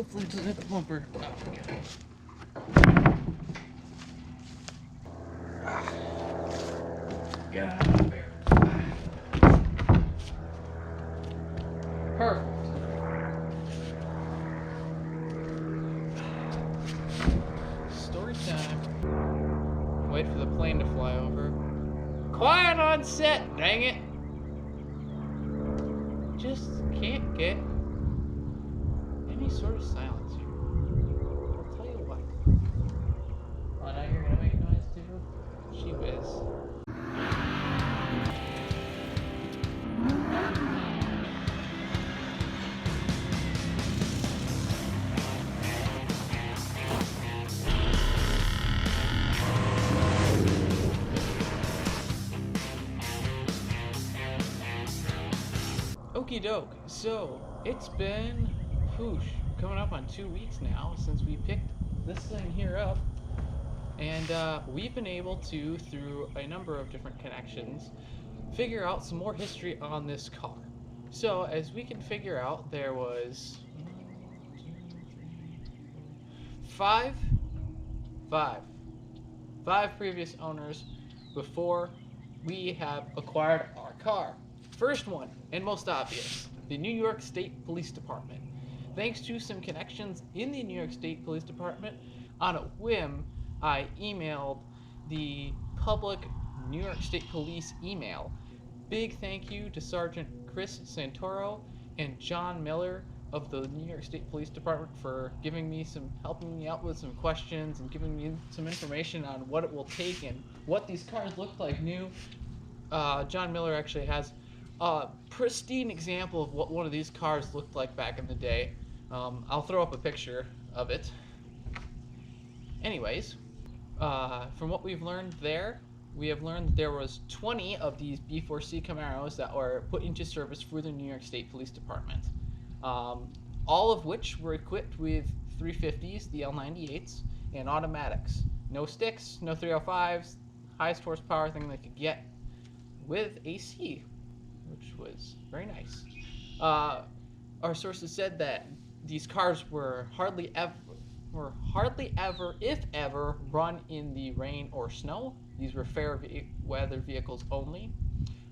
Hopefully it doesn't hit the bumper. Oh, okay. God. Perfect. Story time. Wait for the plane to fly over. Quiet on set, dang it! Just can't get any sort of silence here. I'll tell you what. Oh, now you're gonna make noise too? She whiz. Okie doke. So, it's been, whoosh, coming up on 2 weeks now since we picked this thing here up. And we've been able to, through a number of different connections, figure out some more history on this car. So, as we can figure out, there was five previous owners before we have acquired our car. First one, and most obvious, the New York State Police Department. Thanks to some connections in the New York State Police Department, on a whim, I emailed the public New York State Police email. Big thank you to Sergeant Chris Santoro and John Miller of the New York State Police Department for helping me out with some questions and giving me some information on what it will take and what these cars look like new. John Miller actually has a pristine example of what one of these cars looked like back in the day. I'll throw up a picture of it. Anyways, from what we've learned there, we have learned that there was 20 of these B4C Camaros that were put into service through the New York State Police Department. All of which were equipped with 350s, the L98s, and automatics. No sticks, no 305s, highest horsepower thing they could get, with AC, which was very nice. Our sources said that these cars were hardly ever, if ever, run in the rain or snow. These were fair weather vehicles only.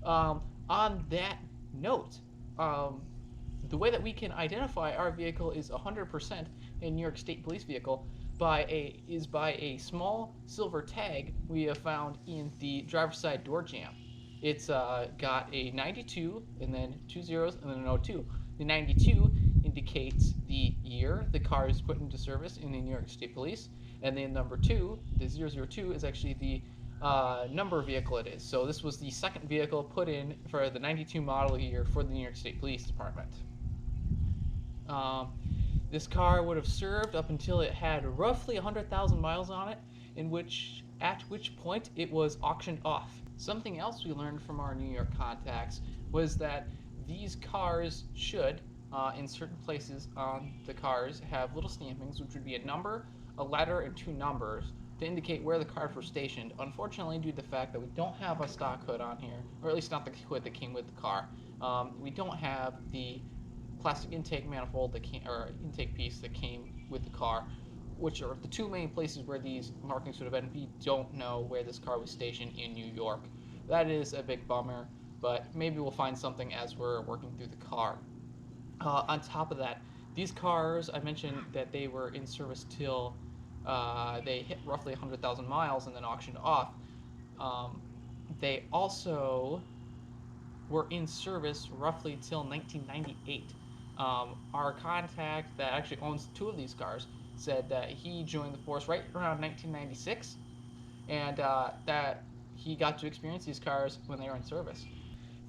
On that note, the way that we can identify our vehicle is 100% a New York State Police vehicle by a small silver tag we have found in the driver's side door jamb. It's got a 92 and then 2 zeros and then an 02. The 92 indicates the year the car is put into service in the New York State Police, and then number 2, the 002, is actually the number vehicle it is. So this was the second vehicle put in for the 92 model year for the New York State Police Department. This car would have served up until it had roughly 100,000 miles on it, at which point it was auctioned off. Something else we learned from our New York contacts was that these cars should, in certain places on the cars, have little stampings, which would be a number, a letter, and 2 numbers to indicate where the cars were stationed. Unfortunately, due to the fact that we don't have a stock hood on here, or at least not the hood that came with the car, we don't have the plastic intake manifold or intake piece that came with the car, which are the 2 main places where these markings would have been. We don't know where this car was stationed in New York. That is a big bummer, but maybe we'll find something as we're working through the car. On top of that, these cars, I mentioned that they were in service till they hit roughly 100,000 miles and then auctioned off. They also were in service roughly till 1998. Our contact that actually owns 2 of these cars said that he joined the force right around 1996, and that he got to experience these cars when they were in service.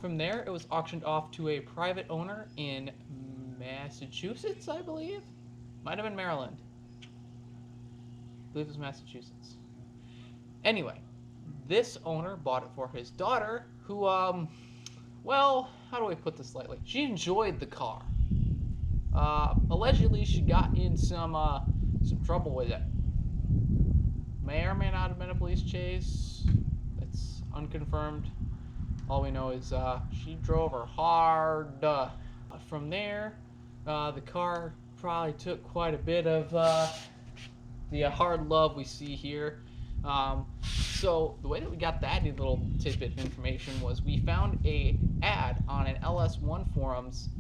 From there, it was auctioned off to a private owner in Massachusetts, I believe. Might have been Maryland. I believe it was Massachusetts. Anyway, this owner bought it for his daughter, who, well, how do I put this lightly? She enjoyed the car. Allegedly, she got in some trouble with it. May or may not have been a police chase. It's unconfirmed. All we know is she drove her hard. From there, the car probably took quite a bit of the hard love we see here. So the way that we got that little tidbit of information was we found a ad on an LS1 forums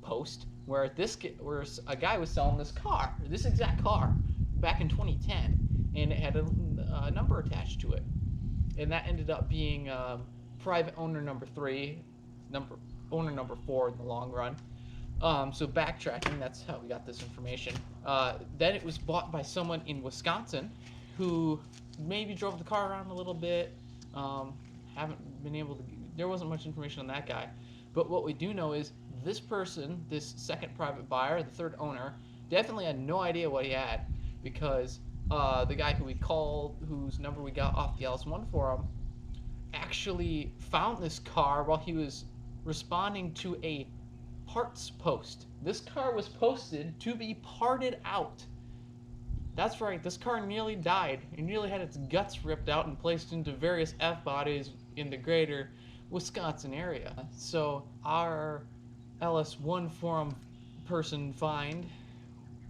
post where a guy was selling this exact car, back in 2010, and it had a number attached to it, and that ended up being private owner number 3, owner number 4 in the long run. So backtracking, that's how we got this information. Then it was bought by someone in Wisconsin who maybe drove the car around a little bit. Haven't been able to, there wasn't much information on that guy. But what we do know is this person, this second private buyer, the third owner, definitely had no idea what he had, because the guy who we called, whose number we got off the LS1 forum, actually found this car while he was responding to a parts post. This car was posted to be parted out. That's right, this car nearly died. It nearly had its guts ripped out and placed into various F-bodies in the greater Wisconsin area. So our LS1 forum person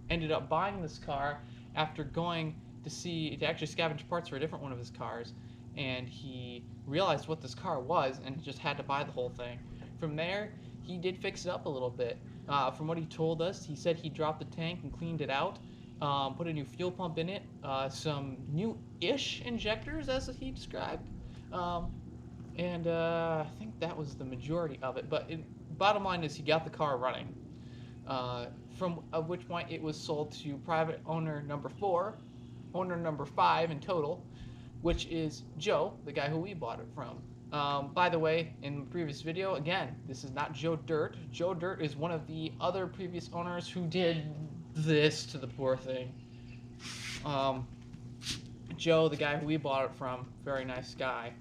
ended up buying this car after going to actually scavenge parts for a different one of his cars, and he realized what this car was and just had to buy the whole thing. From there, he did fix it up a little bit. From what he told us, he said he dropped the tank and cleaned it out, put a new fuel pump in it, some new-ish injectors, as he described, and I think that was the majority of it. But bottom line is he got the car running, from which point it was sold to private owner number 4, owner number 5 in total, which is Joe, the guy who we bought it from. By the way, in the previous video, again, this is not Joe Dirt. Joe Dirt is one of the other previous owners who did this to the poor thing. Joe, the guy who we bought it from, very nice guy.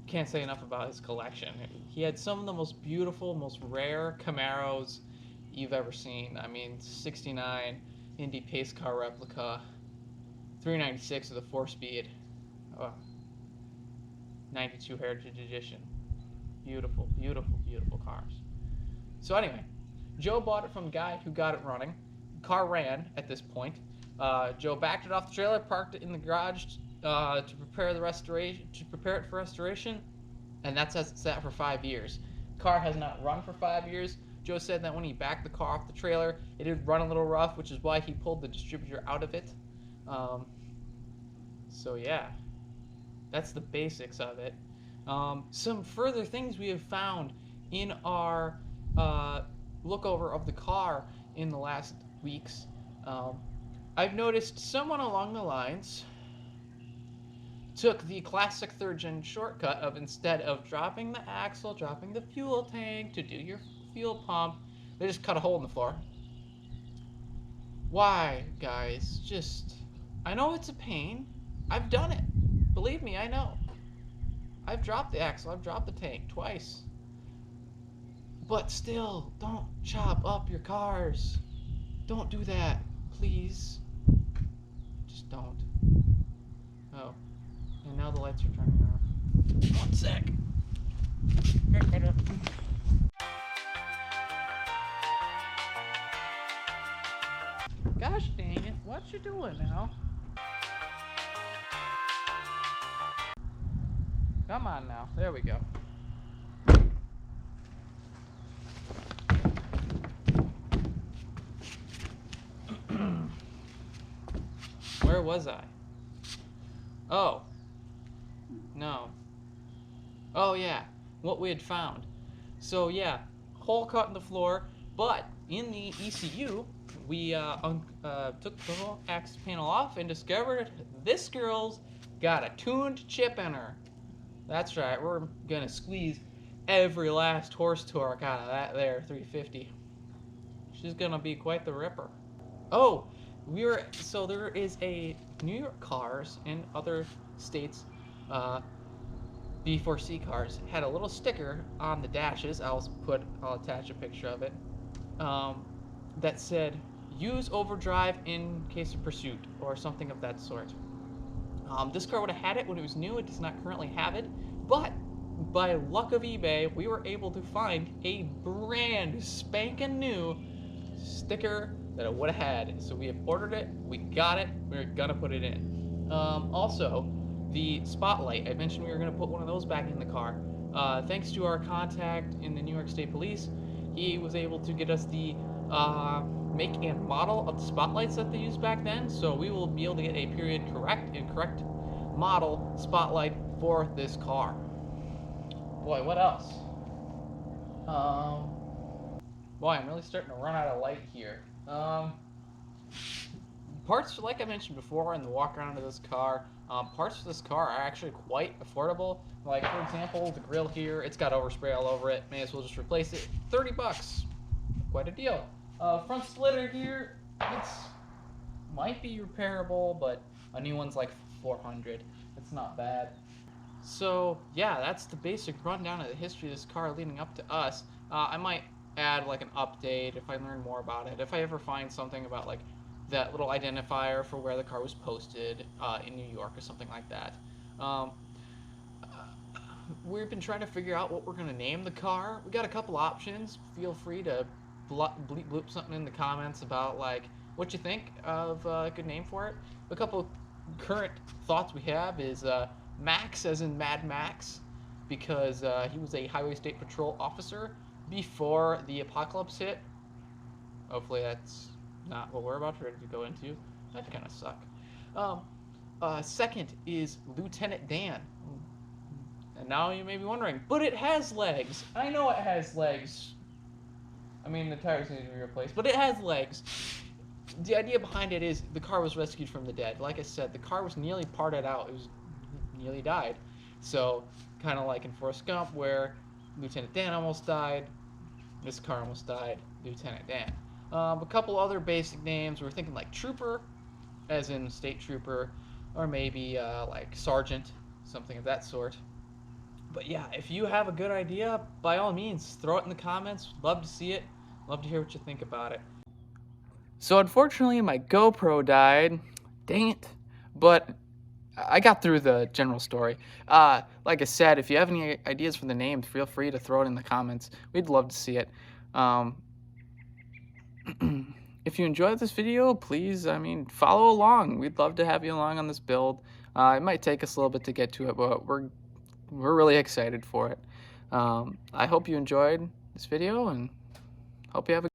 Can't say enough about his collection. He had some of the most beautiful, most rare Camaros you've ever seen. I mean, 69 Indy pace car replica, 396 with a 4-speed. 92 Heritage Edition. Beautiful, beautiful, beautiful cars. So anyway, Joe bought it from a guy who got it running. The car ran at this point. Joe backed it off the trailer, parked it in the garage to prepare it for restoration, and that's as it sat for 5 years. The car has not run for 5 years. Joe said that when he backed the car off the trailer, it did run a little rough, which is why he pulled the distributor out of it. So yeah. That's the basics of it. Some further things we have found in our lookover of the car in the last weeks. I've noticed someone along the lines took the classic third-gen shortcut of, instead of dropping the axle, dropping the fuel tank to do your fuel pump, they just cut a hole in the floor. Why, guys? I know it's a pain. I've done it. Believe me, I know. I've dropped the axle, I've dropped the tank twice. But still, don't chop up your cars. Don't do that, please. Just don't. Oh, and now the lights are turning off. 1 sec. Gosh dang it, what you doing now? Come on now, there we go. Where was I? Oh. No. Oh yeah, what we had found. So yeah, hole cut in the floor, but in the ECU, we took the whole access panel off and discovered this girl's got a tuned chip in her. That's right, we're gonna squeeze every last horse torque out of that there 350. She's gonna be quite the ripper. Oh, so there is a New York cars and other states, B4C cars had a little sticker on the dashes. I'll attach a picture of it, that said, "Use overdrive in case of pursuit," or something of that sort. This car would have had it when it was new. It does not currently have it, but by luck of eBay, we were able to find a brand spanking new sticker that it would have had. So we have ordered it, we got it, we're gonna put it in. Also, the spotlight. I mentioned we were gonna put one of those back in the car. Thanks to our contact in the New York State Police, he was able to get us the make and model of the spotlights that they used back then. So we will be able to get a period correct model spotlight for this car. Boy, what else? Boy, I'm really starting to run out of light here. Parts, like I mentioned before in the walk around of this car, parts of this car are actually quite affordable. Like, for example, the grill here, it's got overspray all over it. May as well just replace it. $30. Quite a deal. Front splitter here, it's might be repairable, but a new one's like $400. It's not bad. So yeah, that's the basic rundown of the history of this car leading up to us. I might add like an update if I learn more about it. If I ever find something about like that little identifier for where the car was posted in New York or something like that. We've been trying to figure out what we're going to name the car. We got a couple options. Feel free to bleep bloop something in the comments about like what you think of a good name for it. A couple current thoughts we have is Max, as in Mad Max, because he was a Highway State Patrol officer before the apocalypse hit. Hopefully that's not what we're about to go into. That'd kind of suck. Second is Lieutenant Dan. And now you may be wondering, but it has legs. I know it has legs. I mean, the tires need to be replaced, but it has legs. The idea behind it is the car was rescued from the dead. Like I said, the car was nearly parted out. It was nearly died. So, kind of like in Forrest Gump, where Lieutenant Dan almost died, this car almost died, Lieutenant Dan. A couple other basic names. We were thinking like Trooper, as in State Trooper, or maybe like Sergeant, something of that sort. But yeah, if you have a good idea, by all means, throw it in the comments. Love to see it. Love to hear what you think about it. So unfortunately, my GoPro died. Dang it. But I got through the general story. Like I said, if you have any ideas for the name, feel free to throw it in the comments. We'd love to see it. If you enjoyed this video, please, follow along. We'd love to have you along on this build. It might take us a little bit to get to it, but we're really excited for it. I hope you enjoyed this video and hope you have a